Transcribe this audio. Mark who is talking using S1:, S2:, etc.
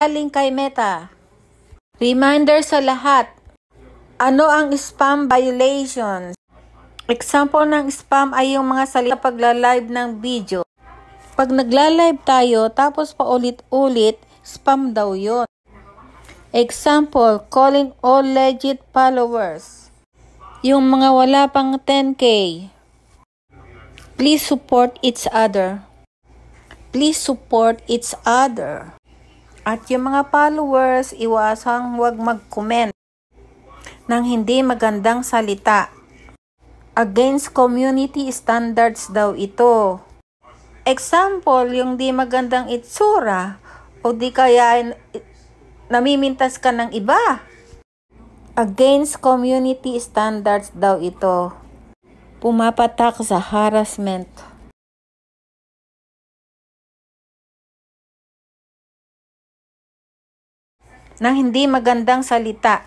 S1: Galing kay Meta. Reminder sa lahat. Ano ang spam violations? Example ng spam ay yung mga salita pagla-live ng video. Pag nagla-live tayo tapos paulit-ulit, spam daw yun. Example, calling all legit followers. Yung mga wala pang 10K. Please support each other. Please support each other. At yung mga followers, iwasang huwag mag-comment ng hindi magandang salita. Against community standards daw ito. Example, yung di magandang itsura o di kaya namimintas ka ng iba. Against community standards daw ito. Pumapatak sa harassment. Ng hindi magandang salita.